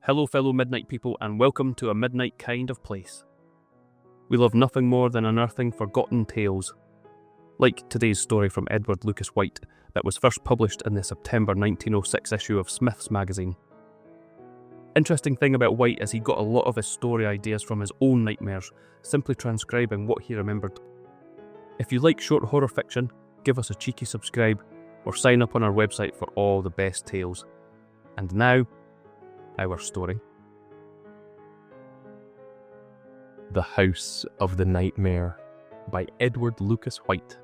Hello fellow midnight people, and welcome to a midnight kind of place. We love nothing more than unearthing forgotten tales, like today's story from Edward Lucas White that was first published in the September 1906 issue of Smith's magazine. Interesting thing about White is he got a lot of his story ideas from his own nightmares, simply transcribing what he remembered. If you like short horror fiction, give us a cheeky subscribe or sign up on our website for all the best tales. And now, our story. The House of the Nightmare by Edward Lucas White.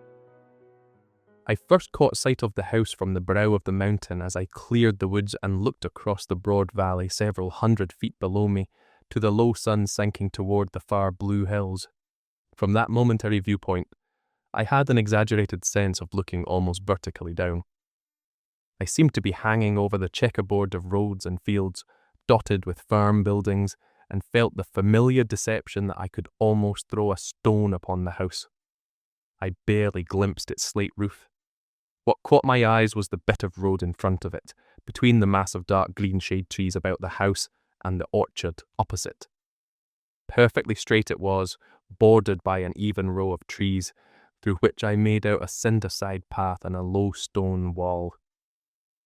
I first caught sight of the house from the brow of the mountain as I cleared the woods and looked across the broad valley several 100 feet below me to the low sun sinking toward the far blue hills. From that momentary viewpoint, I had an exaggerated sense of looking almost vertically down. I seemed to be hanging over the checkerboard of roads and fields, dotted with farm buildings, and felt the familiar deception that I could almost throw a stone upon the house. I barely glimpsed its slate roof. What caught my eyes was the bit of road in front of it, between the mass of dark green shade trees about the house and the orchard opposite. Perfectly straight it was, bordered by an even row of trees, through which I made out a cinder-side path and a low stone wall.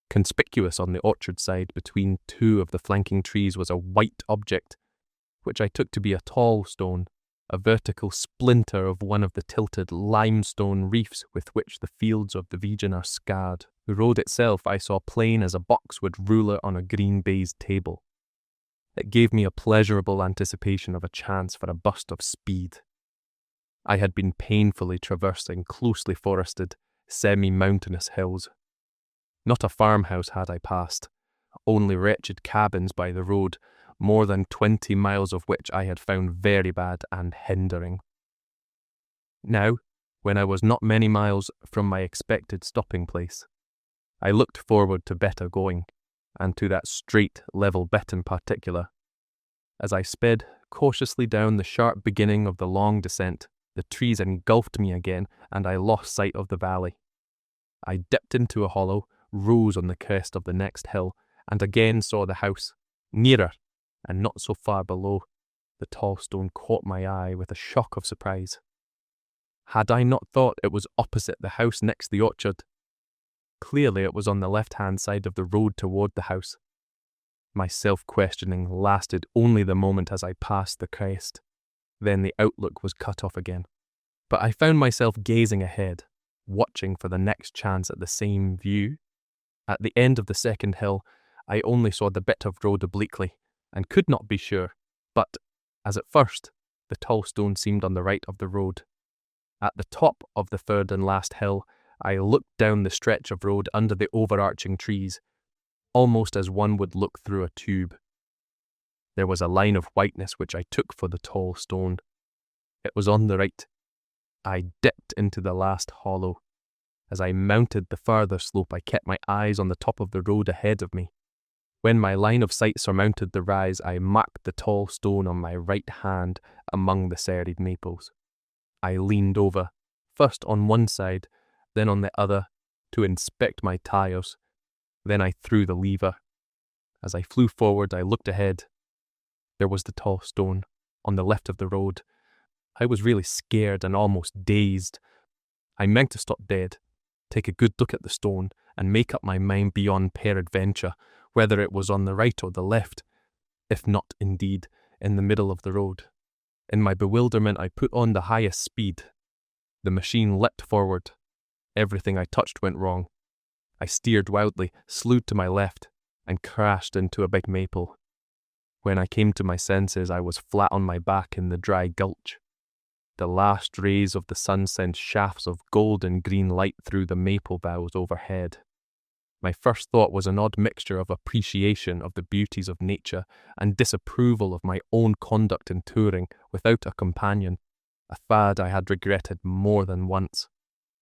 Conspicuous on the orchard side between two of the flanking trees was a white object, which I took to be a tall stone, a vertical splinter of one of the tilted limestone reefs with which the fields of the region are scarred. The road itself I saw plain as a boxwood ruler on a green baize table. It gave me a pleasurable anticipation of a chance for a burst of speed. I had been painfully traversing closely forested, semi-mountainous hills. Not a farmhouse had I passed, only wretched cabins by the road, more than 20 miles of which I had found very bad and hindering. Now, when I was not many miles from my expected stopping place, I looked forward to better going, and to that straight, level bit in particular. As I sped cautiously down the sharp beginning of the long descent, the trees engulfed me again, and I lost sight of the valley. I dipped into a hollow, rose on the crest of the next hill, and again saw the house, nearer, and not so far below. The tall stone caught my eye with a shock of surprise. Had I not thought it was opposite the house next the orchard? Clearly it was on the left-hand side of the road toward the house. My self-questioning lasted only the moment as I passed the crest. Then the outlook was cut off again. But I found myself gazing ahead, watching for the next chance at the same view. At the end of the second hill, I only saw the bit of road obliquely, and could not be sure, but, as at first, the tall stone seemed on the right of the road. At the top of the third and last hill, I looked down the stretch of road under the overarching trees, almost as one would look through a tube. There was a line of whiteness which I took for the tall stone. It was on the right. I dipped into the last hollow. As I mounted the farther slope, I kept my eyes on the top of the road ahead of me. When my line of sight surmounted the rise, I marked the tall stone on my right hand among the serried maples. I leaned over, first on one side, then on the other, to inspect my tires. Then I threw the lever. As I flew forward, I looked ahead. There was the tall stone, on the left of the road. I was really scared and almost dazed. I meant to stop dead, take a good look at the stone, and make up my mind beyond peradventure whether it was on the right or the left, if not, indeed, in the middle of the road. In my bewilderment, I put on the highest speed. The machine leapt forward. Everything I touched went wrong. I steered wildly, slewed to my left, and crashed into a big maple. When I came to my senses, I was flat on my back in the dry gulch. The last rays of the sun sent shafts of golden green light through the maple boughs overhead. My first thought was an odd mixture of appreciation of the beauties of nature and disapproval of my own conduct in touring without a companion, a fad I had regretted more than once.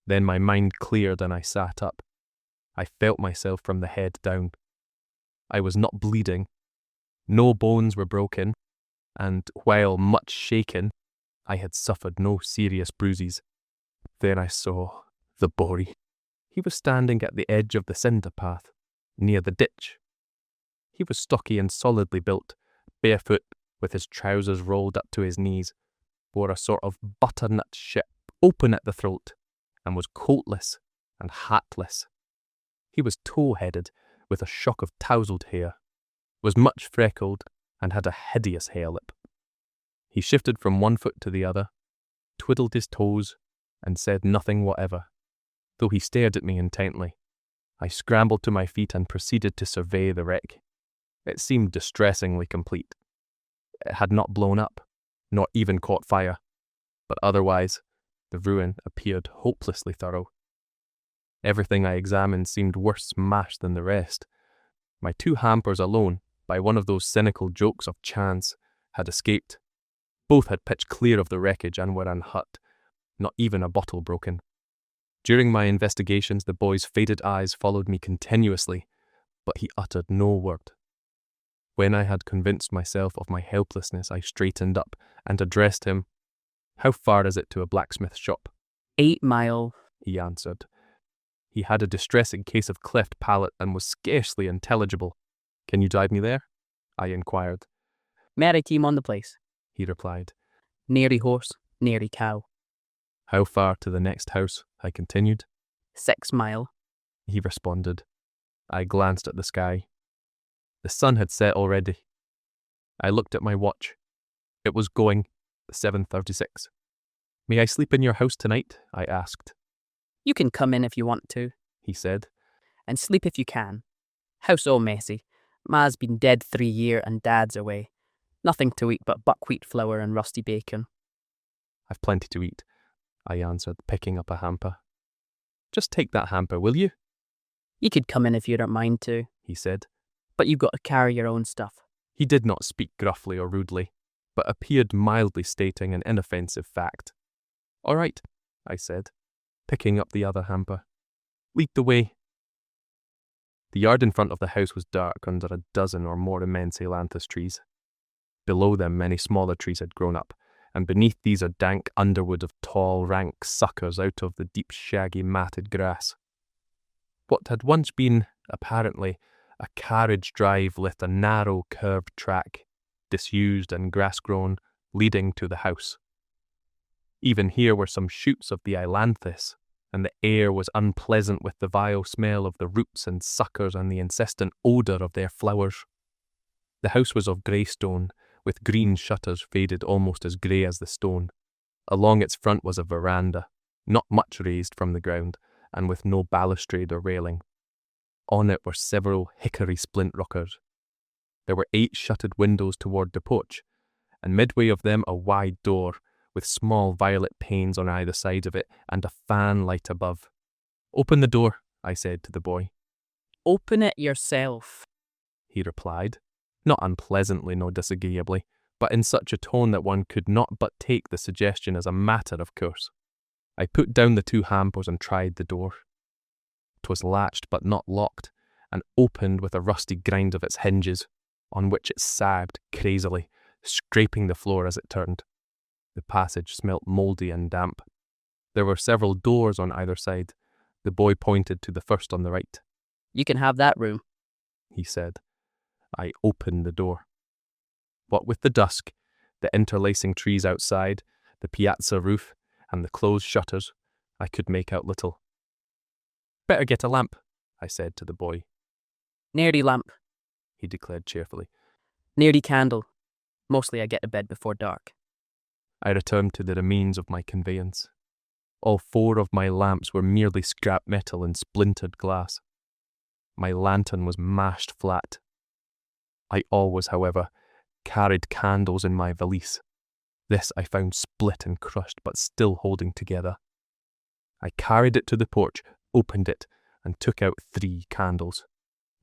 Then my mind cleared and I sat up. I felt myself from the head down. I was not bleeding. No bones were broken, and while much shaken, I had suffered no serious bruises. Then I saw the Bory. He was standing at the edge of the cinder path, near the ditch. He was stocky and solidly built, barefoot, with his trousers rolled up to his knees, wore a sort of butternut shirt open at the throat, and was coatless and hatless. He was tow-headed, with a shock of tousled hair, was much freckled, and had a hideous hair lip. He shifted from one foot to the other, twiddled his toes, and said nothing whatever, though he stared at me intently. I scrambled to my feet and proceeded to survey the wreck. It seemed distressingly complete. It had not blown up, nor even caught fire, but otherwise the ruin appeared hopelessly thorough. Everything I examined seemed worse smashed than the rest. My 2 hampers alone, by one of those cynical jokes of chance, had escaped. Both had pitched clear of the wreckage and were unhurt, not even a bottle broken. During my investigations, the boy's faded eyes followed me continuously, but he uttered no word. When I had convinced myself of my helplessness, I straightened up and addressed him. "How far is it to a blacksmith shop?" 8 mile, he answered. He had a distressing case of cleft palate and was scarcely intelligible. "Can you drive me there?" I inquired. Mary team on the place. He replied. Nearly horse, nearly cow. "How far to the next house?" I continued. 6 mile. He responded. I glanced at the sky. The sun had set already. I looked at my watch. It was going 7:36. "May I sleep in your house tonight?" I asked. You can come in if you want to, He said. and sleep if you can. House all messy. Ma's been dead 3 year and Dad's away. Nothing to eat but buckwheat flour and rusty bacon. "I've plenty to eat," I answered, picking up a hamper. "Just take that hamper, will you?" You could come in if you don't mind to, he said. but you've got to carry your own stuff. He did not speak gruffly or rudely, but appeared mildly stating an inoffensive fact. "All right," I said, picking up the other hamper. "Lead the way." The yard in front of the house was dark under a dozen or more immense ailanthus trees. Below them many smaller trees had grown up, and beneath these a dank underwood of tall, rank suckers out of the deep, shaggy, matted grass. What had once been, apparently, a carriage drive with a narrow, curved track, disused and grass-grown, leading to the house. Even here were some shoots of the ailanthus, and the air was unpleasant with the vile smell of the roots and suckers and the incessant odour of their flowers. The house was of grey stone, with green shutters faded almost as grey as the stone. Along its front was a veranda, not much raised from the ground, and with no balustrade or railing. On it were several hickory splint rockers. There were 8 shuttered windows toward the porch, and midway of them a wide door, with small violet panes on either side of it, and a fan light above. "Open the door," I said to the boy. Open it yourself. He replied, not unpleasantly nor disagreeably, but in such a tone that one could not but take the suggestion as a matter of course. I put down the 2 hampers and tried the door. 'Twas latched but not locked, and opened with a rusty grind of its hinges, on which it sagged crazily, scraping the floor as it turned. The passage smelt mouldy and damp. There were several doors on either side. The boy pointed to the first on the right. You can have that room. He said. I opened the door. What with the dusk, the interlacing trees outside, the piazza roof, and the closed shutters, I could make out little. "Better get a lamp," I said to the boy. Nearly lamp. He declared cheerfully. Nearly candle. Mostly I get to bed before dark. I returned to the remains of my conveyance. All 4 of my lamps were merely scrap metal and splintered glass. My lantern was mashed flat. I always, however, carried candles in my valise. This I found split and crushed, but still holding together. I carried it to the porch, opened it, and took out 3 candles.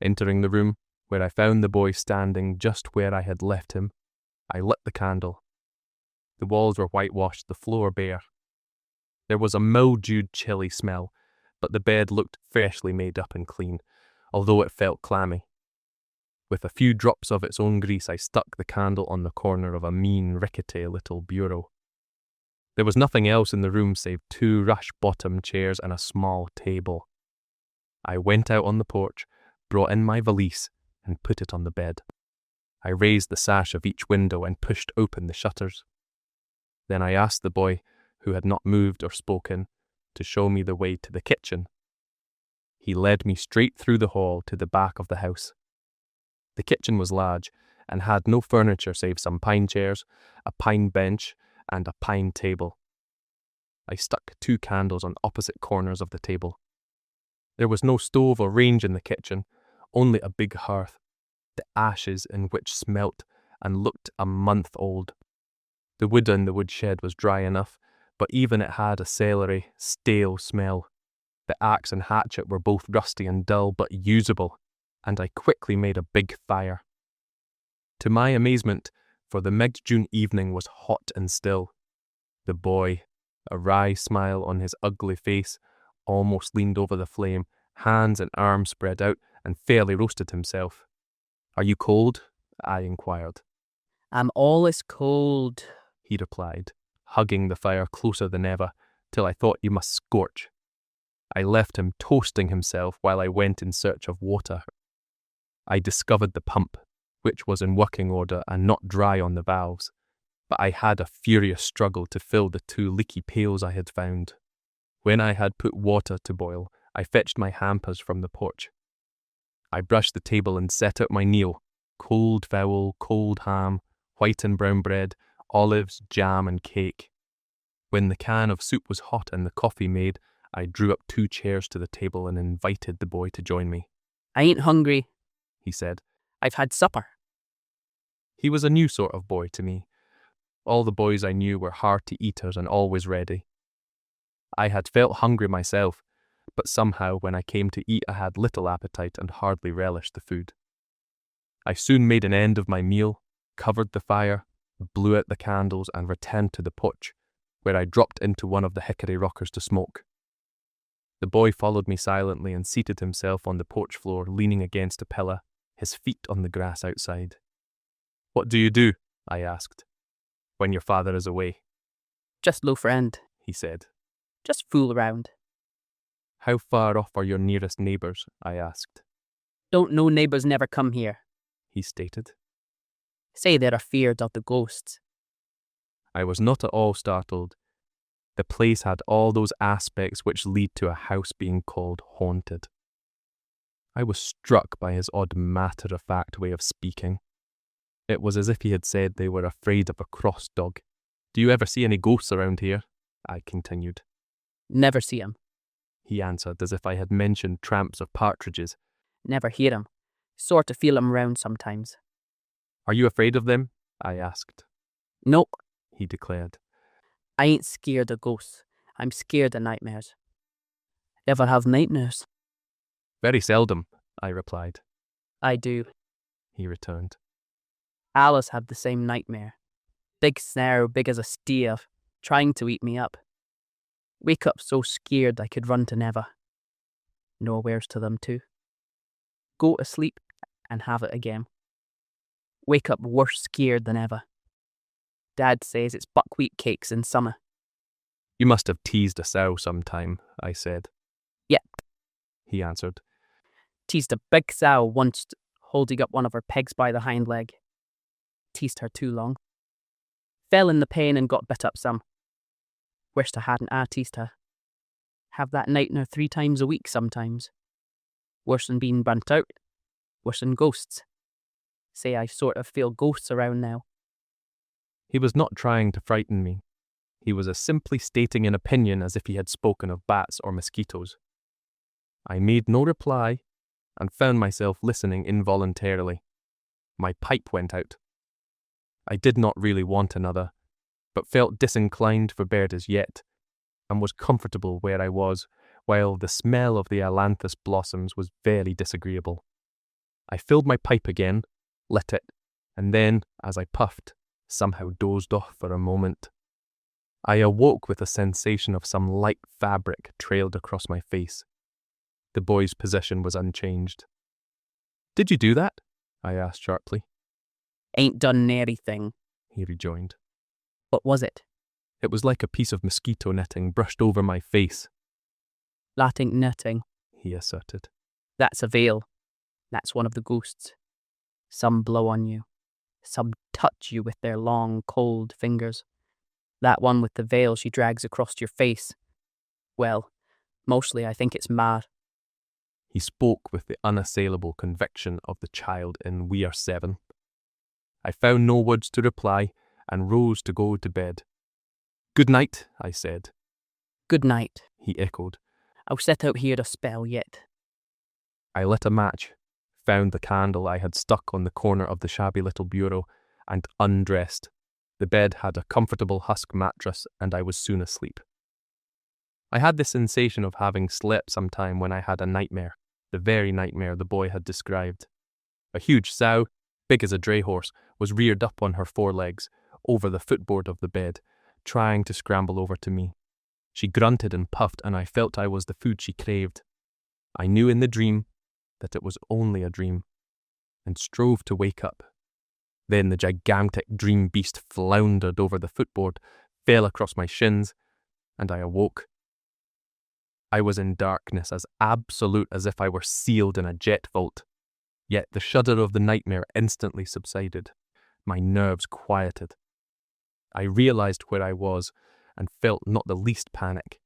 Entering the room, where I found the boy standing just where I had left him, I lit the candle. The walls were whitewashed, the floor bare. There was a mildewed, chilly smell, but the bed looked freshly made up and clean, although it felt clammy. With a few drops of its own grease, I stuck the candle on the corner of a mean, rickety little bureau. There was nothing else in the room save 2 rush-bottom chairs and a small table. I went out on the porch, brought in my valise, and put it on the bed. I raised the sash of each window and pushed open the shutters. Then I asked the boy, who had not moved or spoken, to show me the way to the kitchen. He led me straight through the hall to the back of the house. The kitchen was large and had no furniture save some pine chairs, a pine bench, and a pine table. I stuck 2 candles on opposite corners of the table. There was no stove or range in the kitchen, only a big hearth, the ashes in which smelt and looked a month old. The wood in the woodshed was dry enough, but even it had a celery, stale smell. The axe and hatchet were both rusty and dull, but usable, and I quickly made a big fire. To my amazement, for the mid-June evening was hot and still, the boy, a wry smile on his ugly face, almost leaned over the flame, hands and arms spread out, and fairly roasted himself. "Are you cold?" I inquired. "I'm always cold," he replied, hugging the fire closer than ever, till I thought you must scorch. I left him toasting himself while I went in search of water. I discovered the pump, which was in working order and not dry on the valves, but I had a furious struggle to fill the 2 leaky pails I had found. When I had put water to boil, I fetched my hampers from the porch. I brushed the table and set out my meal: cold fowl, cold ham, white and brown bread, olives, jam and cake. When the can of soup was hot and the coffee made, I drew up 2 chairs to the table and invited the boy to join me. "I ain't hungry," he said. "I've had supper." He was a new sort of boy to me. All the boys I knew were hearty eaters and always ready. I had felt hungry myself, but somehow when I came to eat I had little appetite and hardly relished the food. I soon made an end of my meal, covered the fire, blew out the candles and returned to the porch, where I dropped into one of the hickory rockers to smoke. The boy followed me silently and seated himself on the porch floor, leaning against a pillar, his feet on the grass outside. "What do you do?" I asked, "when your father is away?" "Just loaf around," he said. "Just fool around." "How far off are your nearest neighbours?" I asked. "Don't know neighbours never come here," he stated. "Say they're afeard of the ghosts." I was not at all startled. The place had all those aspects which lead to a house being called haunted. I was struck by his odd matter-of-fact way of speaking. It was as if he had said they were afraid of a cross dog. "Do you ever see any ghosts around here?" I continued. "Never see 'em." He answered as if I had mentioned tramps of partridges. "Never hear 'em. Sort of feel 'em round sometimes." "Are you afraid of them?" I asked. "Nope, he declared. I ain't scared of ghosts. I'm scared of nightmares." "Ever have nightmares?" "Very seldom," I replied. "I do." He returned. "Alice had the same nightmare. Big snare, big as a steer, trying to eat me up. Wake up so scared I could run to never. Nowheres to them too. Go to sleep and have it again. Wake up worse scared than ever. Dad says it's buckwheat cakes in summer." "You must have teased a sow sometime," I said. "Yep," he answered. "Teased a big sow once, holding up one of her pegs by the hind leg. Teased her too long. Fell in the pain and got bit up some. Wished I hadn't teased her. Have that nightmare 3 times a week sometimes. Worse than being burnt out. Worse than ghosts. Say I sort of feel ghosts around now." He was not trying to frighten me. He was as simply stating an opinion as if he had spoken of bats or mosquitoes. I made no reply and found myself listening involuntarily. My pipe went out. I did not really want another, but felt disinclined for bed as yet, and was comfortable where I was, while the smell of the ailanthus blossoms was very disagreeable. I filled my pipe again, lit it, and then, as I puffed, somehow dozed off for a moment. I awoke with a sensation of some light fabric trailed across my face. The boy's position was unchanged. "Did you do that?" I asked sharply. "Ain't done anything," he rejoined. "What was it?" It was like a piece of mosquito netting brushed over my face. "That ain't knitting. He asserted. That's a veil. That's one of the ghosts." Some blow on you. Some touch you with their long, cold fingers. That one with the veil she drags across your face. Well, mostly I think it's mad. He spoke with the unassailable conviction of the child in We Are Seven. I found no words to reply and rose to go to bed. "Good night," I said. Good night. He echoed. I'll set out here a spell yet. I lit a match, found the candle I had stuck on the corner of the shabby little bureau, and undressed. The bed had a comfortable husk mattress, and I was soon asleep. I had the sensation of having slept some time when I had a nightmare, the very nightmare the boy had described. A huge sow, big as a dray horse, was reared up on her forelegs, over the footboard of the bed, trying to scramble over to me. She grunted and puffed, and I felt I was the food she craved. I knew in the dream that it was only a dream, and strove to wake up. Then the gigantic dream beast floundered over the footboard, fell across my shins, and I awoke. I was in darkness as absolute as if I were sealed in a jet vault. Yet the shudder of the nightmare instantly subsided. My nerves quieted. I realized where I was and felt not the least panic.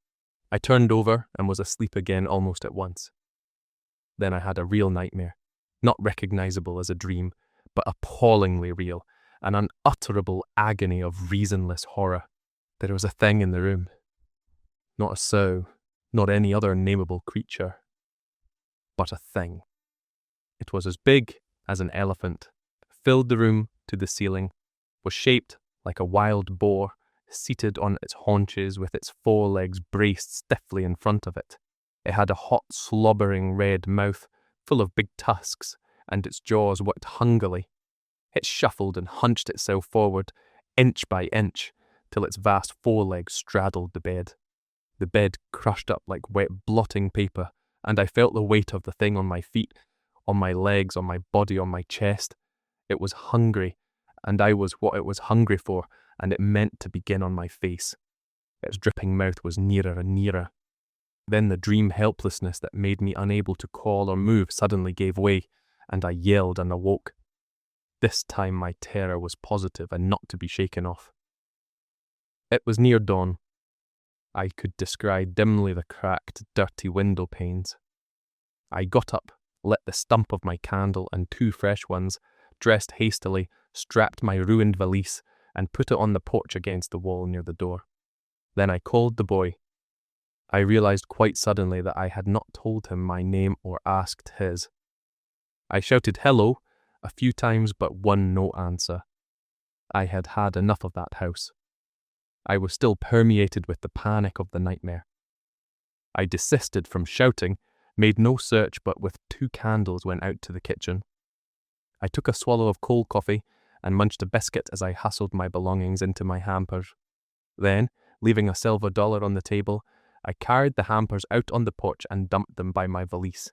I turned over and was asleep again almost at once. Then I had a real nightmare, not recognizable as a dream, but appallingly real, an unutterable agony of reasonless horror. There was a thing in the room. Not a sow, not any other nameable creature, but a thing. It was as big as an elephant, filled the room to the ceiling, was shaped like a wild boar, seated on its haunches with its forelegs braced stiffly in front of it. It had a hot, slobbering red mouth full of big tusks, and its jaws worked hungrily. It shuffled and hunched itself forward, inch by inch, till its vast forelegs straddled the bed. The bed crushed up like wet blotting paper, and I felt the weight of the thing on my feet, on my legs, on my body, on my chest. It was hungry, and I was what it was hungry for, and it meant to begin on my face. Its dripping mouth was nearer and nearer. Then the dream helplessness that made me unable to call or move suddenly gave way, and I yelled and awoke. This time my terror was positive and not to be shaken off. It was near dawn. I could descry dimly the cracked, dirty window panes. I got up, lit the stump of my candle and 2 fresh ones, dressed hastily, strapped my ruined valise, and put it on the porch against the wall near the door. Then I called the boy. I realized quite suddenly that I had not told him my name or asked his. I shouted hello a few times but won no answer. I had had enough of that house. I was still permeated with the panic of the nightmare. I desisted from shouting, made no search, but with 2 candles went out to the kitchen. I took a swallow of cold coffee and munched a biscuit as I hustled my belongings into my hampers. Then, leaving a silver dollar on the table, I carried the hampers out on the porch and dumped them by my valise.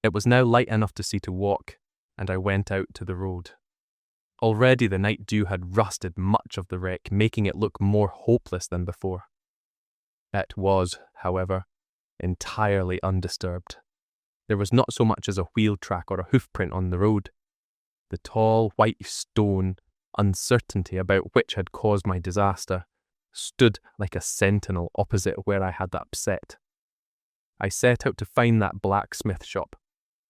It was now light enough to see to walk, and I went out to the road. Already the night dew had rusted much of the wreck, making it look more hopeless than before. It was, however, entirely undisturbed. There was not so much as a wheel track or a hoof print on the road. The tall, white stone, uncertainty about which had caused my disaster, stood like a sentinel opposite where I had upset. I set out to find that blacksmith shop.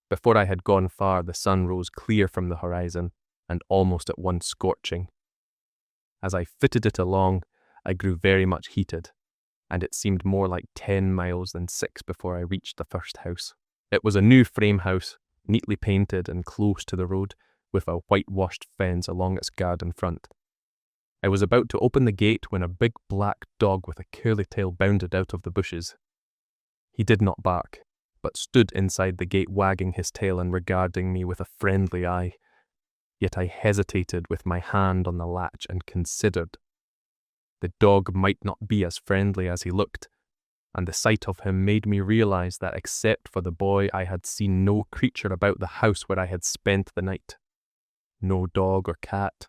Before I had gone far, the sun rose clear from the horizon, and almost at once scorching. As I fitted it along, I grew very much heated, and it seemed more like 10 miles than 6 before I reached the first house. It was a new frame house, neatly painted and close to the road, with a whitewashed fence along its garden front. I was about to open the gate when a big black dog with a curly tail bounded out of the bushes. He did not bark, but stood inside the gate wagging his tail and regarding me with a friendly eye. Yet I hesitated with my hand on the latch and considered. The dog might not be as friendly as he looked, and the sight of him made me realize that except for the boy I had seen no creature about the house where I had spent the night. No dog or cat,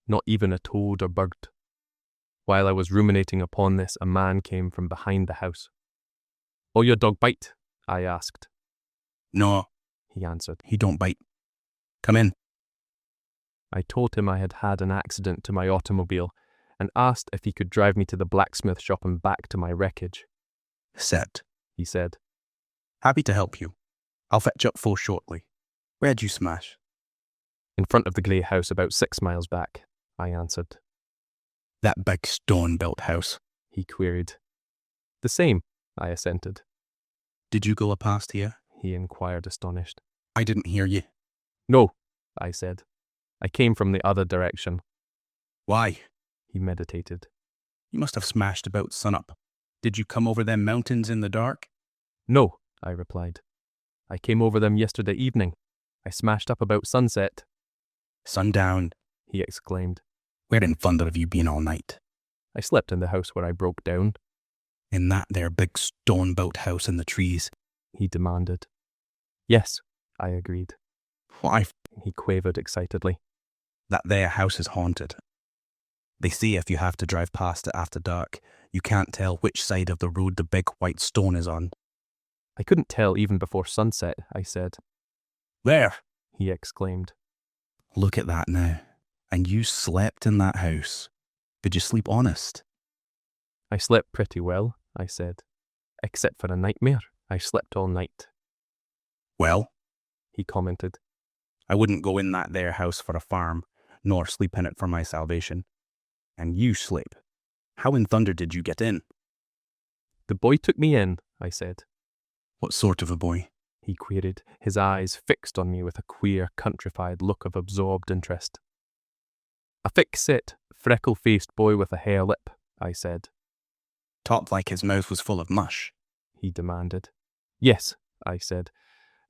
not even a toad or bird. While I was ruminating upon this, a man came from behind the house. "Oh, your dog bite?" I asked. "No," he answered. "he don't bite. Come in." I told him I had had an accident to my automobile and asked if he could drive me to the blacksmith shop and back to my wreckage. Set. He said. Happy to help you. I'll fetch up full shortly. Where'd you smash? In front of the grey house about 6 miles back, I answered. That big stone-built house. He queried. The same, I assented. Did you go past here? He inquired, astonished. I didn't hear you. No, I said. I came from the other direction. Why? He meditated. You must have smashed about sunup. Did you come over them mountains in the dark? No, I replied. I came over them yesterday evening. I smashed up about sunset. Sundown, He exclaimed. Where in thunder have you been all night? I slept in the house where I broke down. In that there big stone-built house in the trees? He demanded. Yes, I agreed. Why, He quavered excitedly. that there house is haunted. They say if you have to drive past it after dark, you can't tell which side of the road the big white stone is on. I couldn't tell even before sunset, I said. There! He exclaimed. Look at that now. And you slept in that house. Did you sleep honest? I slept pretty well, I said. Except for a nightmare, I slept all night. Well, He commented. I wouldn't go in that there house for a farm, nor sleep in it for my salvation. And you sleep. How in thunder did you get in? The boy took me in, I said. What sort of a boy? He queried, his eyes fixed on me with a queer, countrified look of absorbed interest. A thick-set, freckle-faced boy with a hare lip, I said. Talked like his mouth was full of mush. He demanded. Yes, I said.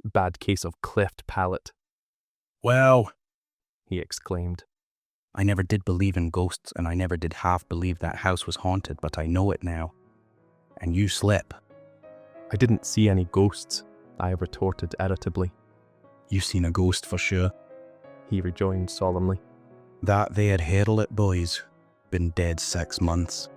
Bad case of cleft palate. Well, He exclaimed. I never did believe in ghosts, and I never did half believe that house was haunted, but I know it now. And you slept. I didn't see any ghosts, I retorted irritably. You seen a ghost for sure. He rejoined solemnly. That there Harriet boy's been dead 6 months.